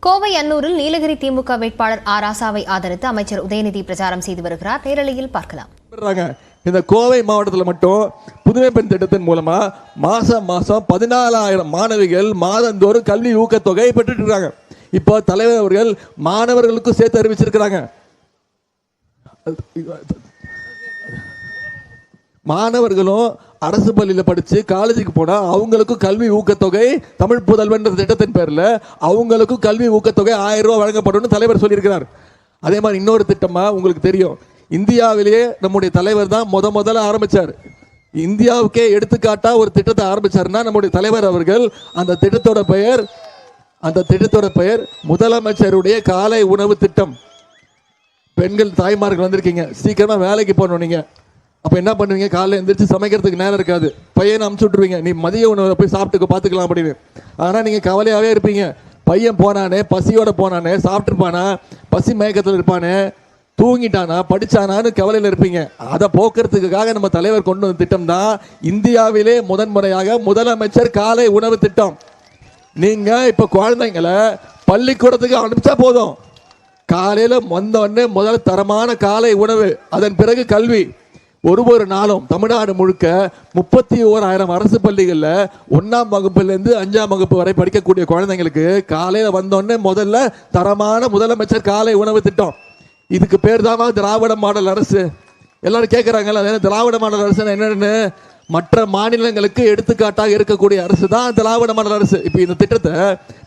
கோவை அன்னூரில் நீலகிரி திமுக வேட்பாளர் ராசாவை ஆதரித்து அமைச்சர் உதயநிதி பிரச்சாரம் செய்து வருகிறார். நேரலையில் பார்க்கலாம். இந்த கோவை மாவட்டத்தில் மட்டும் புதுமை பெண் திட்டத்தின் மூலமா மாசம் 14,000 மாணவிகள் மாதந்தோறும் கல்வி ஊக்கத்தொகை பெற்றுட்டு இருக்காங்க. இப்போ தலைவர் அவர்கள் மாணவர்களுக்கும் சேர்த்து அறிவிச்சிருக்கிறாங்க. மாணவர்களும் அரசு பள்ளியில் படித்து காலேஜுக்கு போனால் அவங்களுக்கும் கல்வி ஊக்கத்தொகை தமிழ் புதல்வன் திட்டத்தின் பேரில் அவங்களுக்கும் கல்வி ஊக்கத்தொகை 1000 ரூபா வழங்கப்படும் தலைவர் சொல்லியிருக்கிறார். அதே மாதிரி இன்னொரு திட்டமாக உங்களுக்கு தெரியும், இந்தியாவிலேயே நம்முடைய தலைவர் தான் முதல்ல ஆரம்பித்தார். இந்தியாவுக்கே எடுத்துக்காட்டாக ஒரு திட்டத்தை ஆரம்பித்தார்னா நம்முடைய தலைவர் அவர்கள். அந்த திட்டத்தோட பெயர் முதலமைச்சருடைய காலை உணவு திட்டம். பெண்கள் தாய்மார்கள் வந்திருக்கீங்க, சீக்கிரமாக வேலைக்கு போகணும். நீங்கள் அப்போ என்ன பண்ணுவீங்க? காலையில் எழுந்திரிச்சு சமைக்கிறதுக்கு நேரம் இருக்காது, பையனை அமுச்சு விட்ருவீங்க, நீ மதிய உணவை போய் சாப்பிட்டுக்க பார்த்துக்கலாம் அப்படின்னு. ஆனால் நீங்கள் கவலையாகவே இருப்பீங்க. பையன் போனானே, பசியோட போனானே, சாப்பிட்ருப்பானா, பசி மயக்கத்தில் இருப்பானே, தூங்கிட்டானா, படித்தானான்னு கவலையில் இருப்பீங்க. அதை போக்குறதுக்காக நம்ம தலைவர் கொண்டு வந்த திட்டம் தான் இந்தியாவிலே முதன்முறையாக முதலமைச்சர் காலை உணவு திட்டம். நீங்கள் இப்போ குழந்தைங்களை பள்ளிக்கூடத்துக்கு அனுப்பிச்சா போதும், காலையில் வந்தோடனே முதல்ல தரமான காலை உணவு, அதன் பிறகு கல்வி. ஒரு நாளும் தமிழ்நாடு முழுக்க 31,000 அரசு பள்ளிகளில் 1ஆம் வகுப்புலேருந்து 5ஆம் வகுப்பு வரை படிக்கக்கூடிய குழந்தைங்களுக்கு காலையில் வந்தோடனே முதல்ல தரமான முதலமைச்சர் காலை உணவு திட்டம். இதுக்கு பேர் தான் திராவிட மாடல் அரசு. எல்லாரும் கேட்குறாங்கல்ல, திராவிட மாடல் அரசு என்னன்னு. மற்ற மாநிலங்களுக்கு எடுத்துக்காட்டாக இருக்கக்கூடிய அரசு தான் திராவிட மாடல் அரசு. இப்போ இந்த திட்டத்தை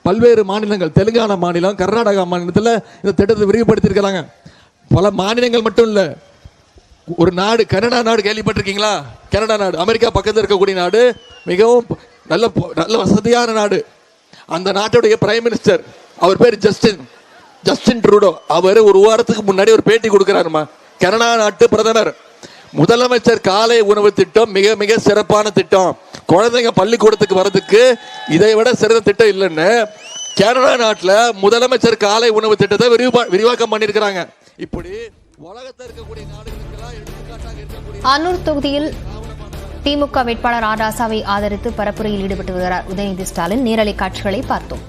பல்வேறு மாநிலங்கள், தெலுங்கானா மாநிலம், கர்நாடகா மாநிலத்தில் இந்த திட்டத்தை விரிவுபடுத்தியிருக்கிறாங்க. பல மாநிலங்கள் மட்டும் இல்லை, ஒரு நாடு, கனடா நாடு கேள்விப்பட்டிருக்கீங்களா? கனடா நாடு அமெரிக்கா பக்கத்தில் இருக்கக்கூடிய நாடு, மிகவும் நல்ல வசதியான நாடு. அந்த நாட்டுடைய பிரைம் மினிஸ்டர், அவர் பேர் ஜஸ்டின் ட்ரூடோ. அவர் ஒரு வாரத்துக்கு முன்னாடி ஒரு பேட்டி கொடுக்கிறாருமா. கனடா நாட்டு பிரதமர், முதலமைச்சர் காலை உணவு திட்டம் மிக மிக சிறப்பான திட்டம், குழந்தைங்க பள்ளிக்கூடத்துக்கு வர்றதுக்கு இதை விட சிறந்த திட்டம் இல்லைன்னு கனடா நாட்டில் முதலமைச்சர் காலை உணவு திட்டத்தை விரிவாக்கம் பண்ணியிருக்கிறாங்க. இப்படி உலகத்தில் இருக்கக்கூடிய நாடுகளுக்கெல்லாம் எடுத்துக்காட்டாக இருக்கக்கூடிய அன்னூர் தொகுதியில் திமுக வேட்பாளர் ராசாவை ஆதரித்து பரப்புரையில் ஈடுபட்டு வருகிறார் உதயநிதி ஸ்டாலின். நேரலை காட்சிகளை பார்த்தோம்.